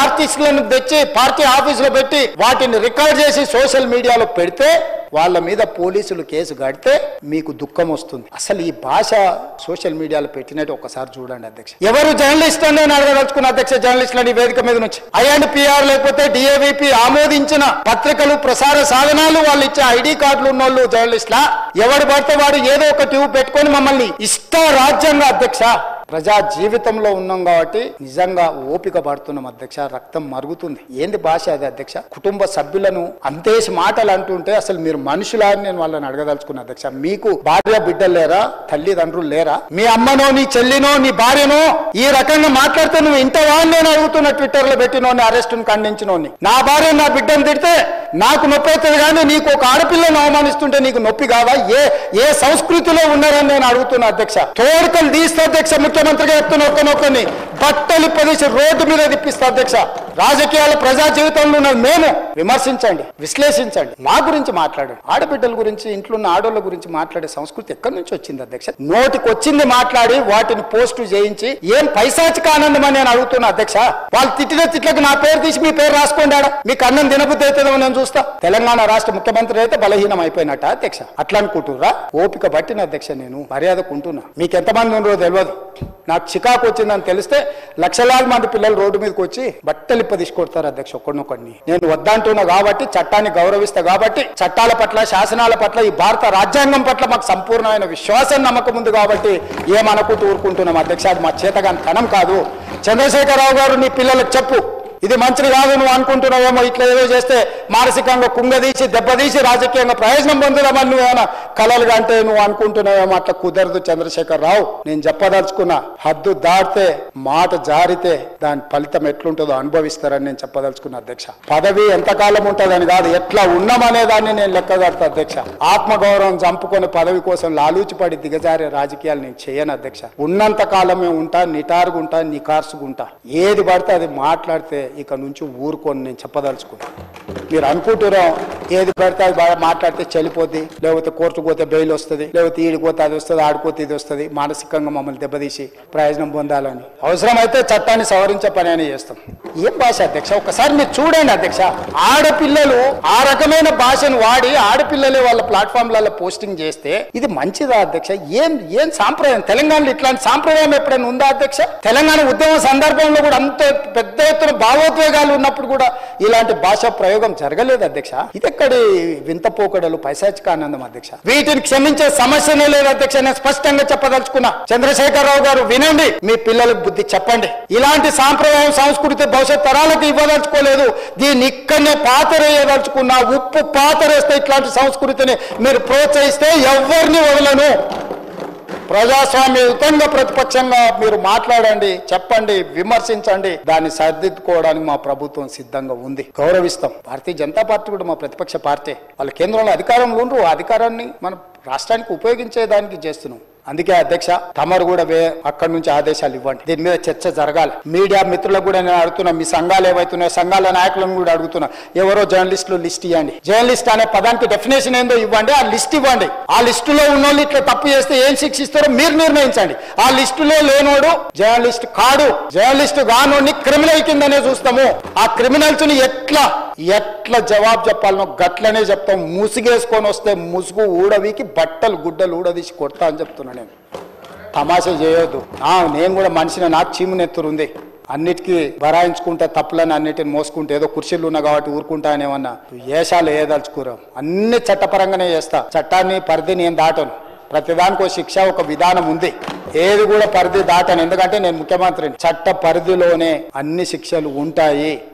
ఆర్టిస్టులను తెచ్చి పార్టీ ఆఫీసులో పెట్టి వాటిని రికార్డ్ చేసి సోషల్ మీడియాలో పెడితే వాళ్ళ మీద పోలీసులు కేసు కడితే మీకు దుఃఖం వస్తుంది. అసలు ఈ భాష సోషల్ మీడియాలో పెట్టినట్టు ఒకసారి చూడండి అధ్యక్ష. ఎవరు జర్నలిస్ట్ అని నేను అడగదలుచుకున్న అధ్యక్ష, జర్నలిస్టులని వేదిక మీద నుంచి ఐఎన్పిఆర్ లేకపోతే డిఏవిపి ఆమోదించిన పత్రికలు ప్రసార సాధనాలు వాళ్ళు ఇచ్చే ఐడి కార్డులు ఉన్నోళ్ళు జర్నలిస్టులా? ఎవడు పడితే వాడు ఏదో ఒక ట్యూబ్ పెట్టుకొని మమ్మల్ని ఇష్ట రాజ్యంగా అధ్యక్ష ప్రజా జీవితంలో ఉన్నాం కాబట్టి నిజంగా ఓపిక పడుతున్నాం అధ్యక్ష. రక్తం మరుగుతుంది. ఏంది భాష అది అధ్యక్ష? కుటుంబ సభ్యులను అంతేసి మాటలు అంటుంటే అసలు మీరు మనుషులా అని నేను వాళ్ళని అడగదలుచుకున్నా అధ్యక్ష. మీకు భార్య బిడ్డలు లేరా? తల్లిదండ్రులు లేరా? మీ అమ్మనో నీ చెల్లినో నీ భార్యనో ఈ రకంగా మాట్లాడితే నువ్వు ఇంతవా నేను అడుగుతున్న ట్విట్టర్ లో పెట్టినోని అరెస్టును ఖండించినోని. నా భార్య నా బిడ్డను తిడితే నాకు నొప్పి అవుతుంది, కానీ నీకు ఒక ఆడపిల్లను అవమానిస్తుంటే నీకు నొప్పి కాదా? ఏ సంస్కృతిలో ఉన్నారని నేను అడుగుతున్నా అధ్యక్ష. తోడుకలు తీస్తే అధ్యక్ష ముఖ్యమంత్రిగా చెప్తున్న ఒక్కనొక్కని బట్టలు పదేసి రోడ్డు మీద తిప్పిస్తా అధ్యక్ష. రాజకీయాలు ప్రజా జీవితంలో ఉన్నది మేము. విమర్శించండి, విశ్లేషించండి, మా గురించి మాట్లాడండి. ఆడబిడ్డల గురించి, ఇంట్లో ఉన్న ఆడోళ్ళ గురించి మాట్లాడే సంస్కృతి ఎక్కడి నుంచి వచ్చింది అధ్యక్ష? నోటికి వచ్చింది మాట్లాడి వాటిని పోస్టు చేయించి ఏం పైశాచిక ఆనందం అని నేను అడుగుతున్నా అధ్యక్ష. వాళ్ళు తిట్టిన తిట్లకు నా పేరు తీసి మీ పేరు రాసుకోండి. మీకు అన్నం తినబుద్ధి అవుతుందో నేను చూస్తా. తెలంగాణ రాష్ట్ర ముఖ్యమంత్రి అయితే బలహీనం అయిపోయినట్ట అధ్యక్ష? అట్లా అనుకుంటురా? ఓపిక పట్టిన అధ్యక్ష నేను మర్యాదకుంటున్నా. మీకు ఎంతమంది ఉన్నారో తెలియదు. నాకు చికాకు వచ్చిందని తెలిస్తే లక్షలాది మంది పిల్లలు రోడ్డు మీదకి వచ్చి బట్టలిప్ప తీసుకొడతారు అధ్యక్ష ఒక్కడినొక్కడిని. నేను వద్దంటున్నా కాబట్టి, చట్టాన్ని గౌరవిస్తా కాబట్టి, చట్టాల పట్ల, శాసనాల పట్ల, ఈ భారత రాజ్యాంగం పట్ల మాకు సంపూర్ణమైన విశ్వాసం, నమ్మకం ఉంది కాబట్టి ఏమనుకుంటూ ఊరుకుంటున్నాం అధ్యక్ష. అది మా చేతగాని తనం కాదు. చంద్రశేఖరరావు గారు నీ పిల్లలకు చెప్పు, ఇది మంచిది కాదు, నువ్వు అనుకుంటున్నావేమో ఇట్లా ఏదో చేస్తే మానసికంగా కుంగదీసి దెబ్బతీసి రాజకీయంగా ప్రయోజనం పొందుదామని నువ్వేమైనా కలలుగా అంటే నువ్వు అనుకుంటున్నావేమో. అట్లా కుదరదు చంద్రశేఖరరావు. నేను చెప్పదలుచుకున్నా, హద్దు దాటితే, మాట జారితే దాని ఫలితం ఎట్లుంటుందో అనుభవిస్తారని నేను చెప్పదలుచుకున్నా అధ్యక్ష. పదవి ఎంతకాలం ఉంటుందని కాదు, ఎట్లా ఉన్నామనే దాన్ని నేను లెక్క కడతా అధ్యక్ష. ఆత్మగౌరవం చంపుకొని పదవి కోసం లాలూచిపడి దిగజారే రాజకీయాలు నేను చేయను అధ్యక్ష. ఉన్నంత కాలమే ఉంటా, నిటారుగుంటా, నికార్సుగుంటా. ఏది పడితే అది మాట్లాడితే ఇక నుంచి ఊరుకొని నేను చెప్పదలుచుకున్నా. మీరు అనుకుంటున్నాం ఏది పడితే అది బాగా మాట్లాడితే చెల్లిపోద్ది, లేకపోతే కోర్టుకు పోతే బెయిల్ వస్తుంది, లేకపోతే ఈడిపోతే అది వస్తుంది, ఆడిపోతే ఇది వస్తుంది, మానసికంగా మమ్మల్ని దెబ్బతీసి ప్రయోజనం పొందాలని. అవసరమైతే చట్టాన్ని సవరించే పని అని చేస్తాం. ఏం భాష అధ్యక్ష? ఒకసారి మీరు చూడండి అధ్యక్ష. ఆడపిల్లలు ఆ రకమైన భాషను వాడి ఆడపిల్లలే వాళ్ళ ప్లాట్ఫామ్లలో పోస్టింగ్ చేస్తే ఇది మంచిదా అధ్యక్ష? ఏం సాంప్రదాయం? తెలంగాణలో ఇట్లాంటి సాంప్రదాయం ఎప్పుడైనా ఉందా అధ్యక్ష? తెలంగాణ ఉద్యమ సందర్భంలో కూడా అంత పెద్ద ఎత్తున భావోద్వేగాలు ఉన్నప్పుడు కూడా ఇలాంటి భాషా ప్రయోగం జరగలేదు అధ్యక్ష. ఇదెక్కడి వింత పోకడలు, పైశాచిక ఆనందం అధ్యక్ష. వీటిని క్షమించే సమస్యనే లేదు అధ్యక్ష. నేను స్పష్టంగా చెప్పదలుచుకున్నా. చంద్రశేఖరరావు గారు వినండి, మీ పిల్లలకు బుద్ధి చెప్పండి. ఇలాంటి సాంప్రదాయం, సంస్కృతి భవిష్యత్ తరాలకు ఇవ్వదలుచుకోలేదు. దీన్ని ఇక్కడనే పాతరేయదలుచుకున్నా. ఉప్పు పాతరేస్తే ఇట్లాంటి సంస్కృతిని మీరు ప్రోత్సహిస్తే ఎవరిని వదలను. ప్రజాస్వామ్యయుతంగా ప్రతిపక్షంగా మీరు మాట్లాడండి, చెప్పండి, విమర్శించండి. దాన్ని సరిదిద్దుకోవడానికి మా ప్రభుత్వం సిద్ధంగా ఉంది. గౌరవిస్తాం. భారతీయ జనతా పార్టీ కూడా మా ప్రతిపక్ష పార్టీ. వాళ్ళ కేంద్రంలో అధికారంలో ఉండరు. ఆ అధికారాన్ని మనం రాష్ట్రానికి ఉపయోగించేదానికి చేస్తున్నాం. అందుకే అధ్యక్ష తమరు కూడా అక్కడి నుంచి ఆదేశాలు ఇవ్వండి. దీని మీద చర్చ జరగాలి. మీడియా మిత్రులకు కూడా నేను అడుగుతున్నా, మీ సంఘాలు ఏవైతున్నాయో సంఘాల నాయకులను కూడా అడుగుతున్నా, ఎవరో జర్నలిస్టులు లిస్ట్ ఇవ్వండి. జర్నలిస్ట్ అనే పదానికి డెఫినేషన్ ఏందో ఇవ్వండి. ఆ లిస్ట్ ఇవ్వండి. ఆ లిస్టులో ఉన్నోళ్ళు ఇట్లా తప్పు చేస్తే ఏం శిక్షిస్తారో మీరు నిర్ణయించండి. ఆ లిస్టులో లేనోడు జర్నలిస్ట్ కాడు, జర్నలిస్ట్ కానోడిని క్రిమినల్ కిందనే చూస్తాము. ఆ క్రిమినల్స్ ని ఎట్లా జవాబు చెప్పాలనో గట్లనే చెప్తాం. ముసుగేసుకొని వస్తే ముసుగు ఊడవికి బట్టలు గుడ్డలు ఊడదీసి కొడతా అని చెప్తున్నా. నేను తమాషా చేయొద్దు. నేను కూడా మనిషిని, నాకు చీమునెత్తురుంది. అన్నిటికీ భరాయించుకుంటే తప్పులని అన్నిటిని మోసుకుంటే ఏదో కుర్చీలు ఉన్నా కాబట్టి ఊరుకుంటానేమన్నా ఏషాలు ఏదలుచుకోరాం. అన్ని చట్టపరంగానే చేస్తా. చట్టాన్ని పరిధిని ఏం దాటను. ప్రతిదానికి శిక్ష, ఒక విధానం ఉంది. ఏది కూడా పరిధి దాటను. ఎందుకంటే నేను ముఖ్యమంత్రిని. చట్ట పరిధిలోనే అన్ని శిక్షలు ఉంటాయి.